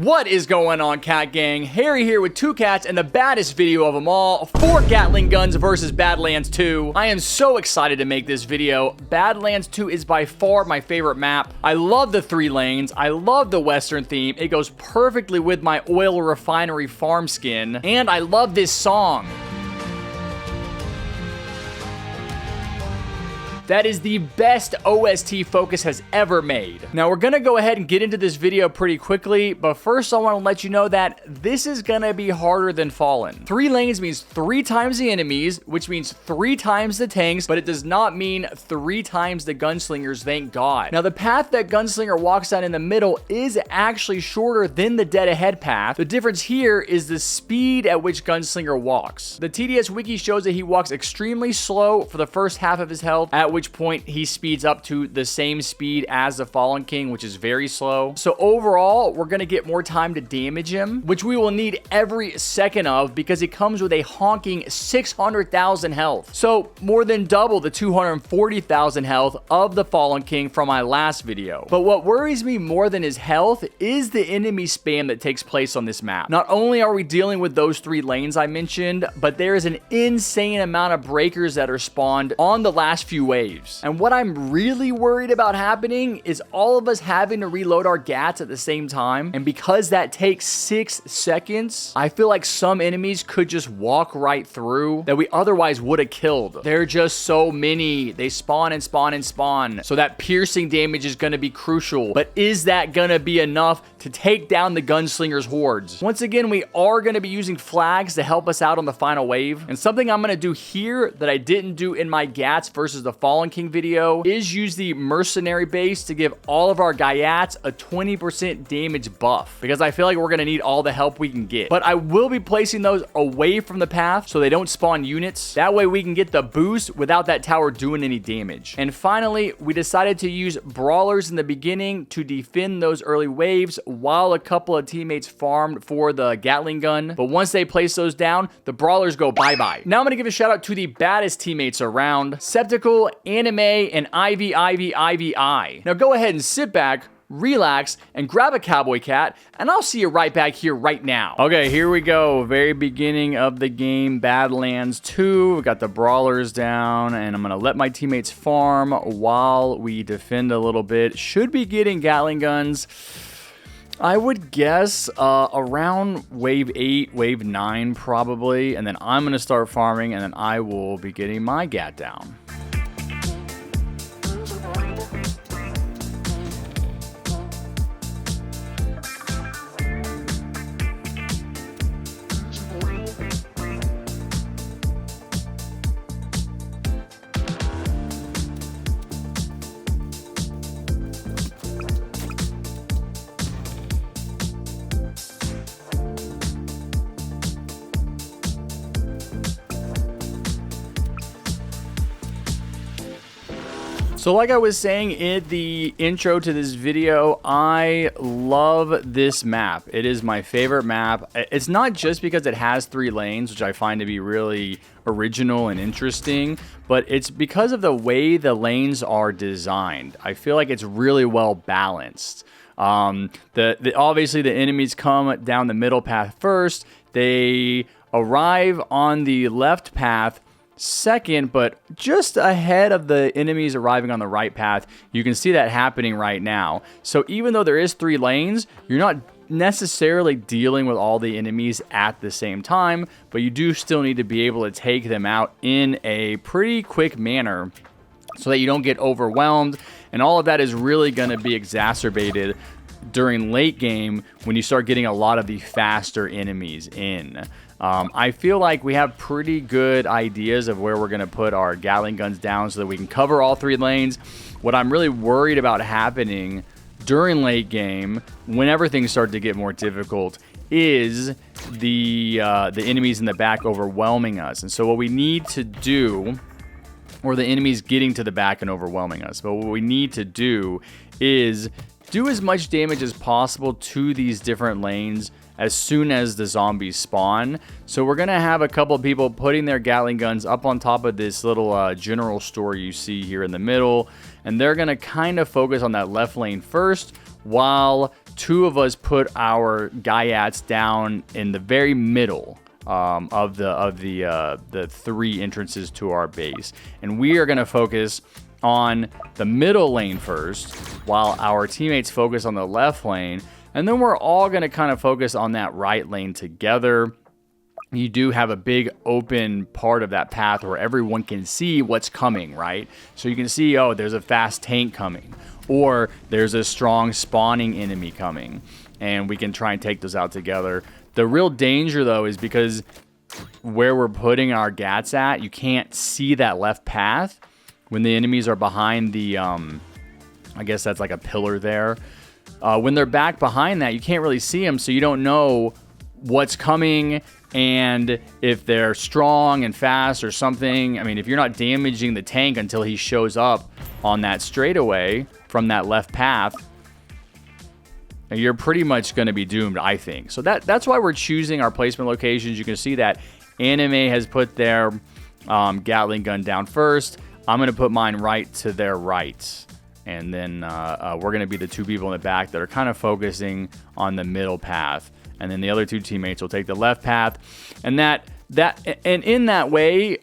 What is going on, Cat Gang? Harry here with two cats and the baddest video of them all, 4 Gatling guns versus Badlands 2. I am so excited to make this video. Badlands 2 is by far my favorite map. I love the 3 lanes. I love the Western theme. It goes perfectly with my oil refinery farm skin. And I love this song. That is the best OST Focus has ever made. Now we're gonna go ahead and get into this video pretty quickly, but first I want to let you know that this is gonna be harder than Fallen. 3 lanes means 3 times the enemies, which means 3 times the tanks, but it does not mean 3 times the gunslingers, thank God. Now the path that Gunslinger walks down in the middle is actually shorter than the dead ahead path. The difference here is the speed at which Gunslinger walks. The TDS wiki shows that he walks extremely slow for the first half of his health, at which point he speeds up to the same speed as the Fallen King, which is very slow. So overall, we're gonna get more time to damage him, which we will need every second of because he comes with a honking 600,000 health. So more than double the 240,000 health of the Fallen King from my last video. But what worries me more than his health is the enemy spam that takes place on this map. Not only are we dealing with those 3 lanes I mentioned, but there is an insane amount of breakers that are spawned on the last few waves. And what I'm really worried about happening is all of us having to reload our gats at the same time. And because that takes 6 seconds, I feel like some enemies could just walk right through that we otherwise would have killed. There are just so many. They spawn and spawn and spawn. So that piercing damage is going to be crucial. But is that going to be enough to take down the Gunslinger's hordes? Once again, we are going to be using flags to help us out on the final wave. And something I'm going to do here that I didn't do in my gats versus the Fallen King video is use the Mercenary base to give all of our Gaiats a 20% damage buff, because I feel like we're going to need all the help we can get. But I will be placing those away from the path so they don't spawn units. That way we can get the boost without that tower doing any damage. And finally, we decided to use brawlers in the beginning to defend those early waves while a couple of teammates farmed for the Gatling gun. But once they place those down, the brawlers go bye-bye. Now I'm going to give a shout out to the baddest teammates around, Septical, Anime, and Ivy. Now go ahead and sit back, relax, and grab a cowboy cat, and I'll see you right back here right now. Okay, here we go. Very beginning of the game, Badlands 2. We got the brawlers down, and I'm gonna let my teammates farm while we defend a little bit. Should be getting Gatling guns, I would guess, around wave 8, wave 9 probably, and then I'm gonna start farming, and then I will be getting my gat down. So like I was saying in the intro to this video, I love this map. It is my favorite map. It's not just because it has 3 lanes, which I find to be really original and interesting, but it's because of the way the lanes are designed. I feel like it's really well balanced. Obviously the enemies come down the middle path first. They arrive on the left path second, but just ahead of the enemies arriving on the right path. You can see that happening right now. So even though there is 3 lanes, you're not necessarily dealing with all the enemies at the same time, but you do still need to be able to take them out in a pretty quick manner so that you don't get overwhelmed. And all of that is really going to be exacerbated during late game when you start getting a lot of the faster enemies in. I feel like we have pretty good ideas of where we're going to put our Gatling guns down so that we can cover all 3 lanes. What I'm really worried about happening during late game, whenever things start to get more difficult, is the enemies in the back overwhelming us. And so what we need to do, or the enemies getting to the back and overwhelming us, but what we need to do is do as much damage as possible to these different lanes as soon as the zombies spawn. So we're gonna have a couple of people putting their Gatling guns up on top of this little general store you see here in the middle, and they're gonna kind of focus on that left lane first while two of us put our Gaiats down in the very middle of the three entrances to our base, and we are going to focus on the middle lane first, while our teammates focus on the left lane, and then we're all going to kind of focus on that right lane together. You do have a big open part of that path where everyone can see what's coming, right? So you can see, oh, there's a fast tank coming, or there's a strong spawning enemy coming, and we can try and take those out together. The real danger, though, is because where we're putting our gats at, you can't see that left path when the enemies are behind the, I guess that's like a pillar there. When they're back behind that, you can't really see them, so you don't know what's coming and if they're strong and fast or something. I mean, if you're not damaging the tank until he shows up on that straightaway from that left path, you're pretty much going to be doomed, I think. So that's why we're choosing our placement locations. You can see that Anime has put their Gatling gun down first. I'm going to put mine right to their right. And then we're going to be the two people in the back that are kind of focusing on the middle path. And then the other two teammates will take the left path. And in that way,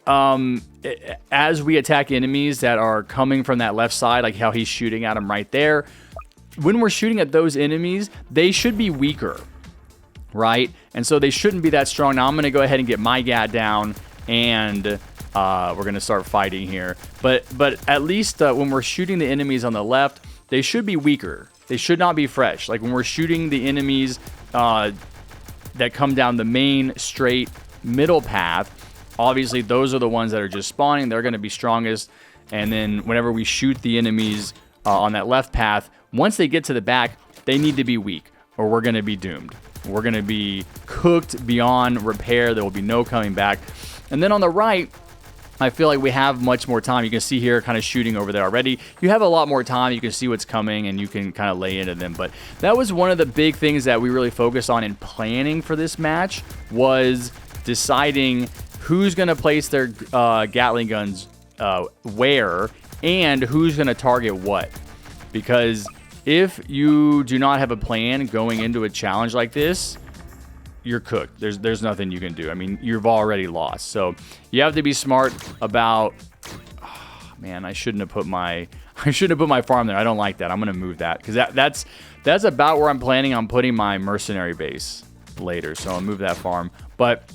as we attack enemies that are coming from that left side, like how he's shooting at them right there, when we're shooting at those enemies, they should be weaker, right? And so they shouldn't be that strong. Now I'm going to go ahead and get my gat down, and we're going to start fighting here. But at least when we're shooting the enemies on the left, they should be weaker. They should not be fresh. Like when we're shooting the enemies that come down the main straight middle path, obviously those are the ones that are just spawning. They're going to be strongest. And then whenever we shoot the enemies on that left path, once they get to the back, they need to be weak, or we're going to be doomed. We're going to be cooked beyond repair. There will be no coming back. And then on the right, I feel like we have much more time. You can see here kind of shooting over there already. You have a lot more time. You can see what's coming, and you can kind of lay into them. But that was one of the big things that we really focused on in planning for this match, was deciding who's going to place their Gatling guns where, and who's going to target what. Because if you do not have a plan going into a challenge like this, you're cooked. There's nothing you can do. I mean, you've already lost. So you have to be smart about. Oh, man, I shouldn't have put my farm there. I don't like that. I'm gonna move that because that's about where I'm planning on putting my mercenary base later. So I'll move that farm. But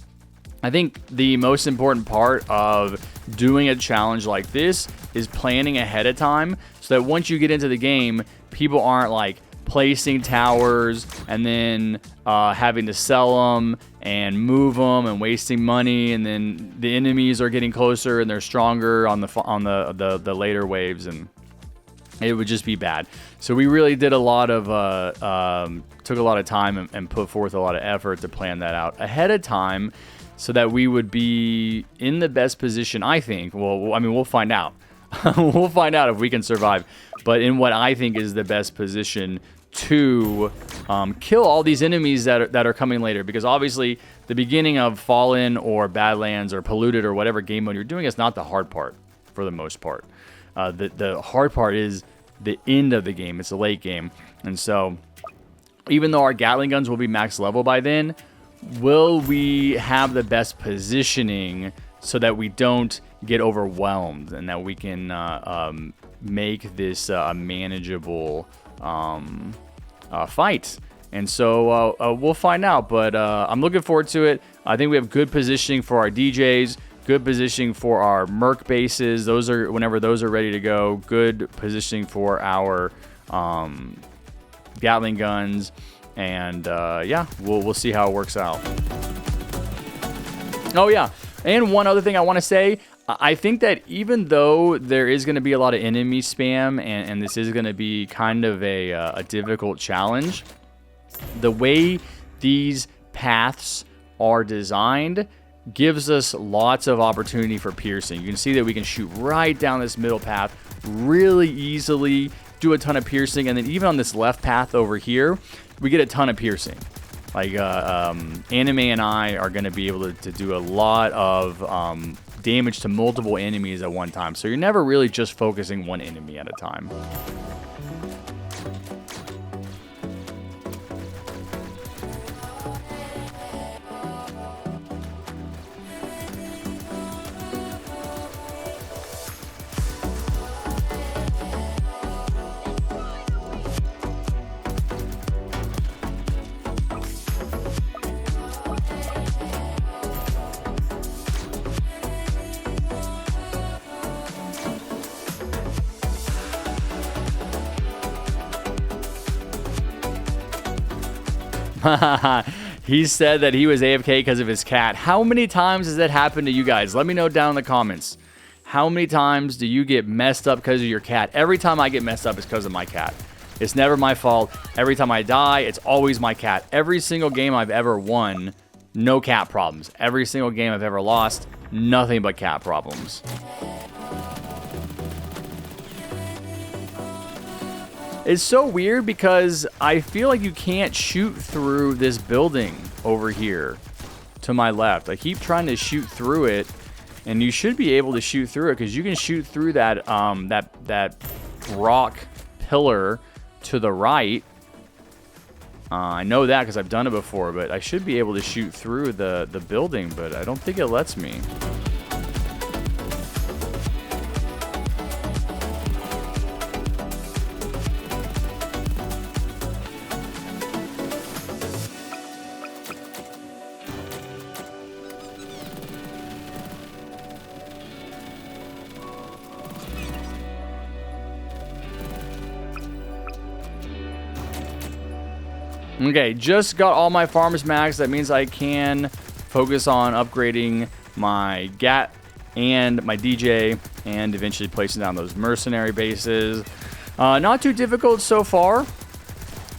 I think the most important part of doing a challenge like this is planning ahead of time, so that once you get into the game, people aren't like placing towers and then having to sell them and move them and wasting money, and then the enemies are getting closer and they're stronger on the later waves, and it would just be bad. So we really did a lot of took a lot of time and put forth a lot of effort to plan that out ahead of time, so that we would be in the best position, I think. Well, I mean, we'll find out. We'll find out if we can survive, but in what I think is the best position to kill all these enemies that are coming later. Because obviously the beginning of Fallen or Badlands or Polluted or whatever game mode you're doing is not the hard part for the most part. The hard part is the end of the game. It's the late game. And so even though our Gatling guns will be max level by then, will we have the best positioning so that we don't get overwhelmed and that we can make this a manageable fight? And so we'll find out, but I'm looking forward to it. I think we have good positioning for our DJs, good positioning for our Merc bases. Those are, whenever those are ready to go, good positioning for our Gatling guns, and yeah, we'll see how it works out. Oh yeah, and one other thing I want to say, I think that even though there is going to be a lot of enemy spam, and this is going to be kind of a difficult challenge, the way these paths are designed gives us lots of opportunity for piercing. You can see that we can shoot right down this middle path really easily, do a ton of piercing, and then even on this left path over here, we get a ton of piercing. Like Anime and I are going to be able to do a lot of damage to multiple enemies at one time. So you're never really just focusing one enemy at a time. He said that he was AFK because of his cat. How many times has that happened to you guys? Let me know down in the comments. How many times do you get messed up because of your cat? Every time I get messed up, it's because of my cat. It's never my fault. Every time I die, it's always my cat. Every single game I've ever won, no cat problems. Every single game I've ever lost, nothing but cat problems. It's so weird because I feel like you can't shoot through this building over here to my left. I keep trying to shoot through it, and you should be able to shoot through it because you can shoot through that that rock pillar to the right. I know that because I've done it before, but I should be able to shoot through the building, but I don't think it lets me. Okay, just got all my farms maxed. That means I can focus on upgrading my GAT and my DJ and eventually placing down those mercenary bases. Not too difficult so far.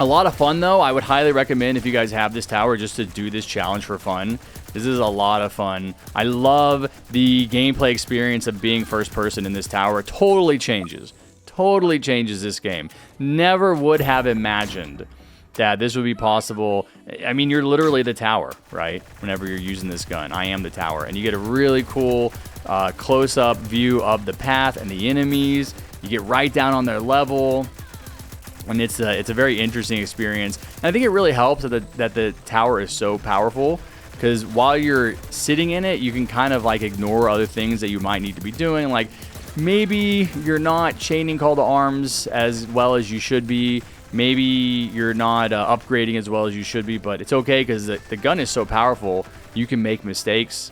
A lot of fun, though. I would highly recommend if you guys have this tower just to do this challenge for fun. This is a lot of fun. I love the gameplay experience of being first person in this tower. It totally changes this game. Never would have imagined that this would be possible. I mean, you're literally the tower, right? Whenever you're using this gun, I am the tower. And you get a really cool close-up view of the path and the enemies. You get right down on their level. And it's a very interesting experience. And I think it really helps that the tower is so powerful, because while you're sitting in it, you can kind of like ignore other things that you might need to be doing. Like maybe you're not chaining call to arms as well as you should be. Maybe you're not upgrading as well as you should be, but it's okay because the gun is so powerful. You can make mistakes,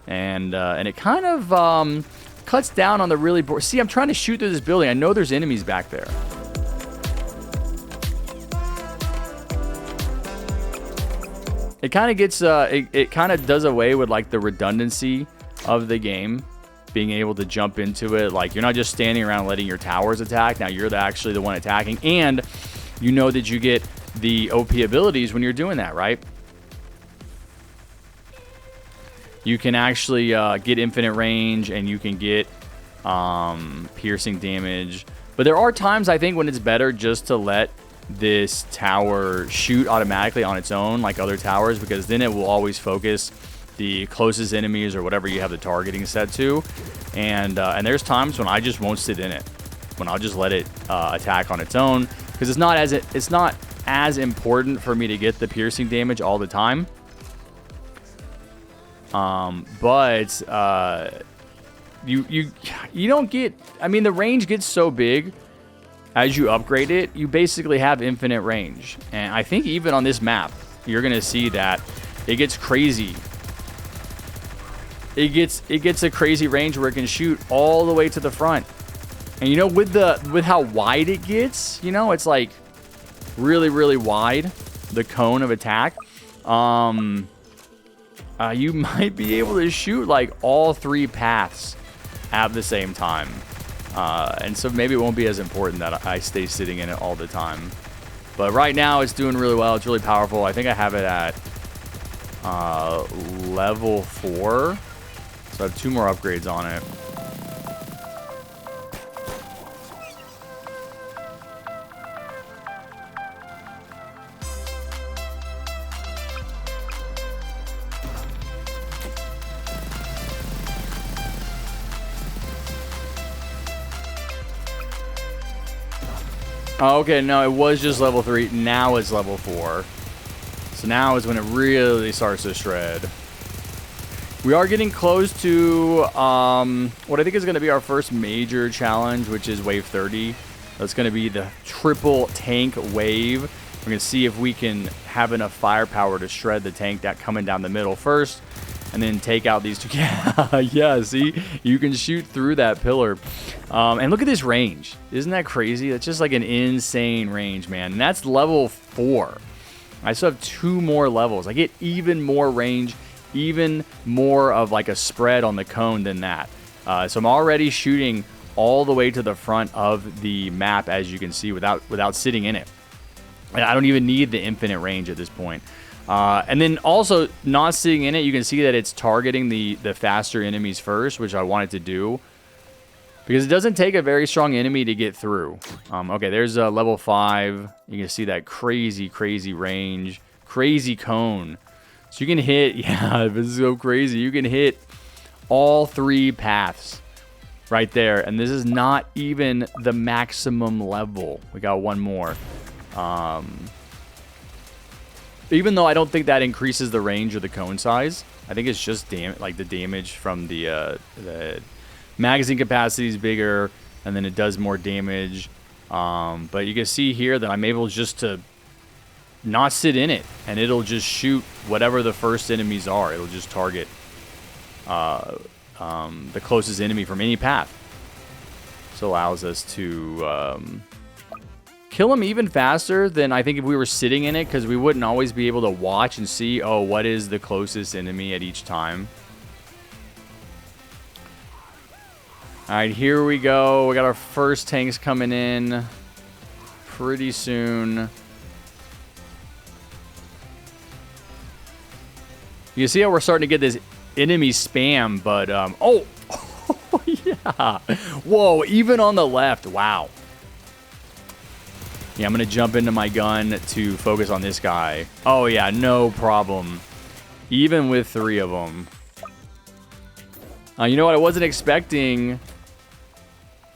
and it kind of cuts down on the really See, I'm trying to shoot through this building. I know there's enemies back there. It kind of gets it kind of does away with like the redundancy of the game, being able to jump into it. Like you're not just standing around letting your towers attack. Now you're actually the one attacking, and you know that you get the OP abilities when you're doing that, right? You can actually get infinite range, and you can get piercing damage. But there are times, I think, when it's better just to let this tower shoot automatically on its own like other towers, because then it will always focus the closest enemies or whatever you have the targeting set to. And there's times when I just won't sit in it, when I'll just let it attack on its own, because it's not as important for me to get the piercing damage all the time. But you don't get, I mean, the range gets so big as you upgrade it. You basically have infinite range, and I think even on this map you're gonna see that it gets crazy. It gets a crazy range where it can shoot all the way to the front. And you know, with how wide it gets, you know, it's like really, really wide, the cone of attack. You might be able to shoot like all three paths at the same time. And so maybe it won't be as important that I stay sitting in it all the time. But right now it's doing really well. It's really powerful. I think I have it at level 4. So I have 2 more upgrades on it. Oh, okay, no, it was just level 3. Now it's level 4. So now is when it really starts to shred. We are getting close to what I think is going to be our first major challenge, which is wave 30. That's going to be the triple tank wave. We're going to see if we can have enough firepower to shred the tank that coming down the middle first, and then take out these 2. Yeah, see? You can shoot through that pillar. And look at this range. Isn't that crazy? That's just like an insane range, man. And that's level 4. I still have 2 more levels. I get even more range, even more of like a spread on the cone than that. So I'm already shooting all the way to the front of the map, as you can see, without sitting in it. And I don't even need the infinite range at this point. And then also, not sitting in it, you can see that it's targeting the faster enemies first, which I wanted to do. Because it doesn't take a very strong enemy to get through. Okay, there's a level 5. You can see that crazy, crazy range. Crazy cone. So you can hit, yeah, this is so crazy. You can hit all 3 paths right there. And this is not even the maximum level. We got 1 more. Even though I don't think that increases the range of the cone size. I think it's just like the damage from the magazine capacity is bigger, and then it does more damage. But you can see here that I'm able just to not sit in it, and it'll just shoot whatever the first enemies are. It'll just target the closest enemy from any path. This allows us to kill them even faster than I think if we were sitting in it, because we wouldn't always be able to watch and see, oh, what is the closest enemy at each time. All right, here we go. We got our first tanks coming in pretty soon. You see how we're starting to get this enemy spam, but oh, yeah. Whoa, even on the left. Wow. Yeah, I'm going to jump into my gun to focus on this guy. Oh, yeah, no problem. Even with 3 of them. You know what? I wasn't expecting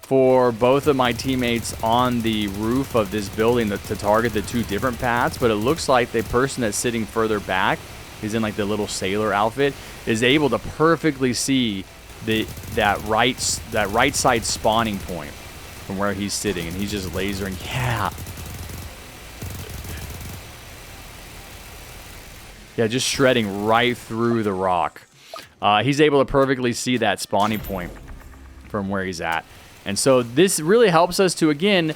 for both of my teammates on the roof of this building to target the 2 different paths, but it looks like the person that's sitting further back, he's in like the little sailor outfit, is able to perfectly see that right side spawning point from where he's sitting, and he's just lasering. Yeah, just shredding right through the rock. He's able to perfectly see that spawning point from where he's at. And so this really helps us to, again,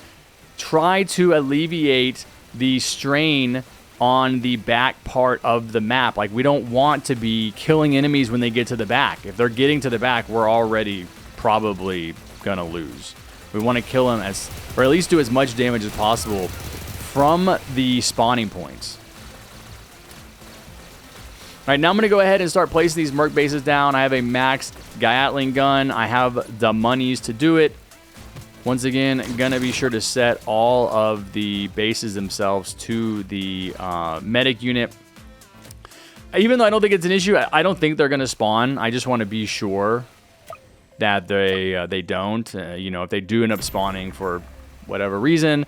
try to alleviate the strain on the back part of the map. Like, we don't want to be killing enemies when they get to the back. If they're getting to the back, we're already probably going to lose. We want to kill them or at least do as much damage as possible from the spawning points. All right, now I'm going to go ahead and start placing these merc bases down. I have a maxed Gatling gun. I have the monies to do it. Once again, going to be sure to set all of the bases themselves to the medic unit. Even though I don't think it's an issue, I don't think they're going to spawn. I just want to be sure that they don't. You know, if they do end up spawning for whatever reason,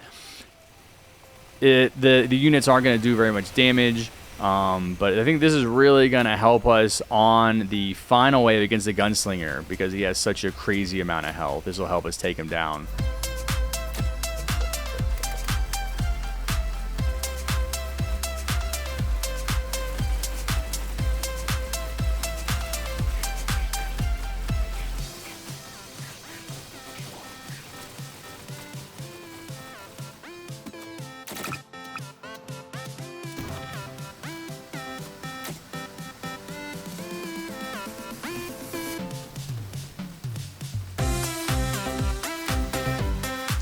the units aren't going to do very much damage. But I think this is really going to help us on the final wave against the Gunslinger, because he has such a crazy amount of health. This will help us take him down.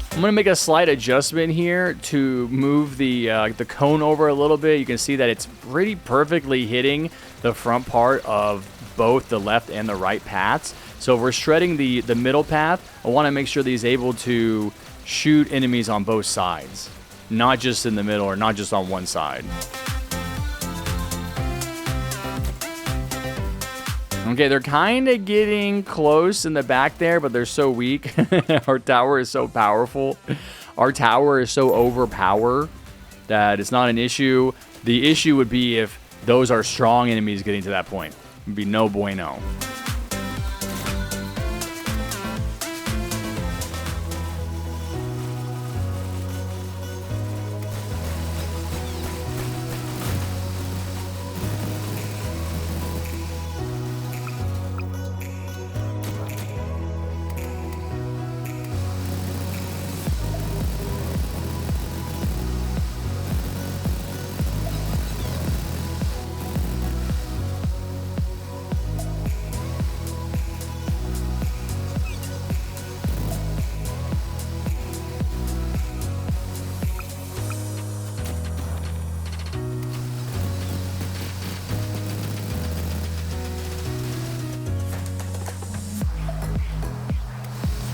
I'm going to make a slight adjustment here to move the cone over a little bit. You can see that it's pretty perfectly hitting the front part of both the left and the right paths. So if we're shredding the middle path, I want to make sure that he's able to shoot enemies on both sides, not just in the middle or not just on one side. Okay, they're kind of getting close in the back there, but they're so weak. Our tower is so powerful. Our tower is so overpowered that it's not an issue. The issue would be if those are strong enemies getting to that point. It would be no bueno.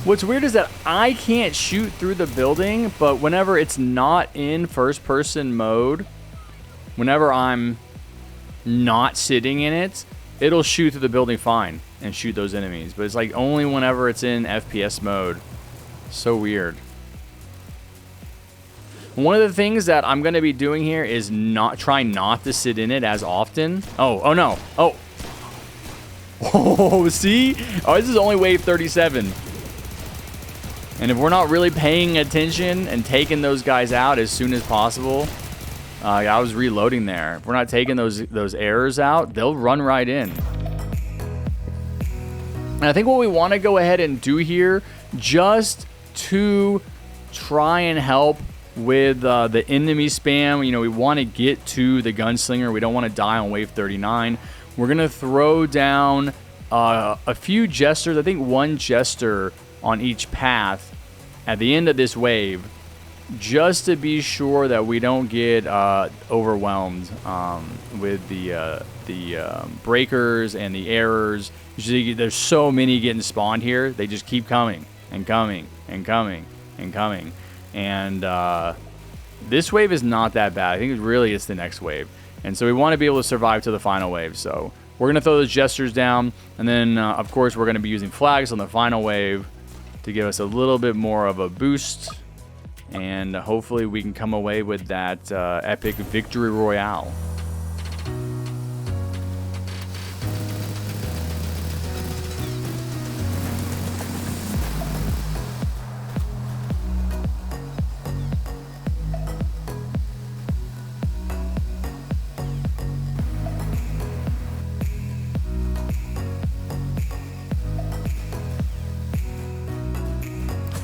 What's weird is that I can't shoot through the building, but whenever it's not in first-person mode, whenever I'm not sitting in it, it'll shoot through the building fine and shoot those enemies. But it's like only whenever it's in FPS mode. So weird. One of the things that I'm going to be doing here is try not to sit in it as often. Oh no. Oh, see? Oh, this is only wave 37. And if we're not really paying attention and taking those guys out as soon as possible, I was reloading there. If we're not taking those errors out, they'll run right in. And I think what we want to go ahead and do here, just to try and help with the enemy spam, you know, we want to get to the Gunslinger. We don't want to die on wave 39. We're going to throw down a few jesters. I think one jester on each path at the end of this wave, just to be sure that we don't get overwhelmed with the breakers and the errors. Usually there's so many getting spawned here. They just keep coming and coming and coming and coming. And this wave is not that bad. I think really it's the next wave. And so we want to be able to survive to the final wave. So we're going to throw those jesters down. And then, of course, we're going to be using flags on the final wave to give us a little bit more of a boost. And hopefully we can come away with that epic victory royale.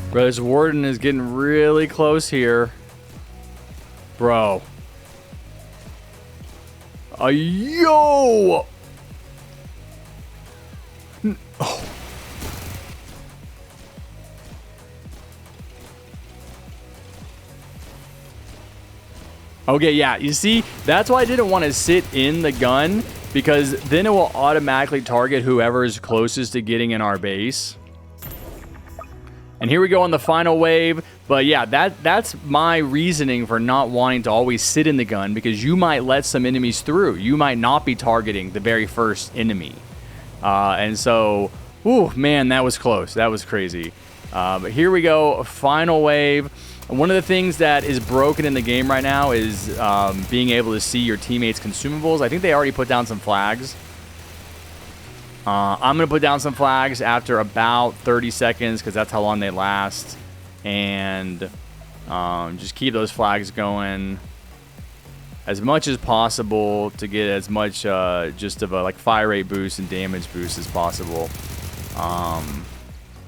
Bro, this warden is getting really close here. Bro. Yo! Oh. Okay, yeah, you see, that's why I didn't want to sit in the gun, because then it will automatically target whoever is closest to getting in our base. And here we go on the final wave. But yeah, that's my reasoning for not wanting to always sit in the gun, because you might let some enemies through. You might not be targeting the very first enemy. And so, ooh, man, that was close. That was crazy. But here we go, final wave. One of the things that is broken in the game right now is being able to see your teammates' consumables. I think they already put down some flags. I'm going to put down some flags after about 30 seconds because that's how long they last. And just keep those flags going as much as possible to get as much just of a like fire rate boost and damage boost as possible.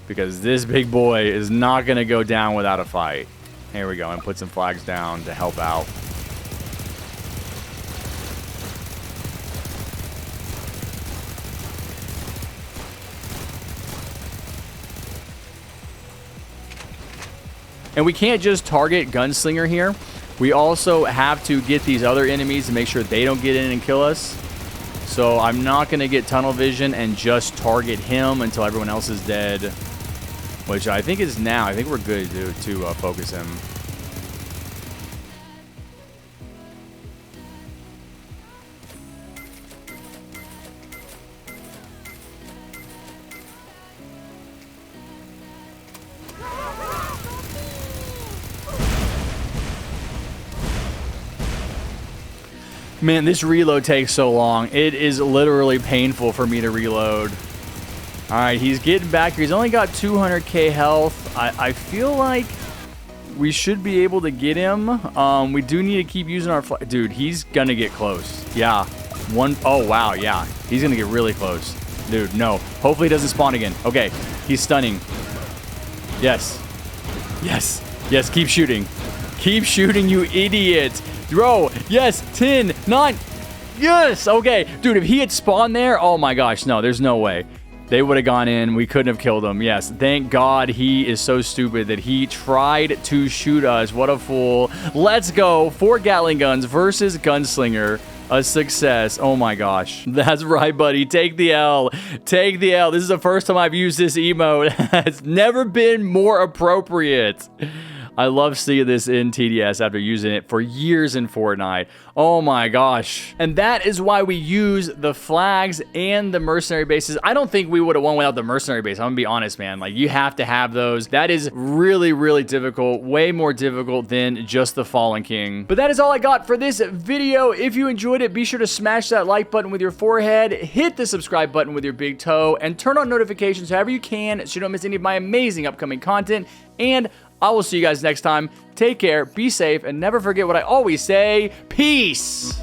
Because this big boy is not going to go down without a fight. Here we go, and put some flags down to help out. And we can't just target Gunslinger here. We also have to get these other enemies to make sure they don't get in and kill us. So I'm not going to get tunnel vision and just target him until everyone else is dead. Which I think is now. I think we're good to focus him. Man, this reload takes so long. It is literally painful for me to reload. All right, he's getting back here. He's only got 200k health. I feel like we should be able to get him. We do need to keep using our... Dude, he's going to get close. Yeah. Oh, wow. Yeah. He's going to get really close. Dude, no. Hopefully he doesn't spawn again. Okay. He's stunning. Yes. Yes. Yes, keep shooting. Keep shooting, you idiot. Bro, yes, 10, 9, yes, okay. Dude, if he had spawned there, oh my gosh, no, there's no way. They would have gone in, we couldn't have killed him. Yes, thank God he is so stupid that he tried to shoot us. What a fool. Let's go, 4 Gatling guns versus Gunslinger. a success. Oh my gosh. That's right, buddy. Take the L. Take the L. This is the first time I've used this emote. It's never been more appropriate. I love seeing this in TDS after using it for years in Fortnite. Oh my gosh. And that is why we use the flags and the mercenary bases. I don't think we would have won without the mercenary base. I'm gonna be honest, man. Like, you have to have those. That is really, really difficult. Way more difficult than just the Fallen King. But that is all I got for this video. If you enjoyed it, be sure to smash that like button with your forehead, hit the subscribe button with your big toe, and turn on notifications however you can so you don't miss any of my amazing upcoming content. And I will see you guys next time. Take care, be safe, and never forget what I always say. Peace!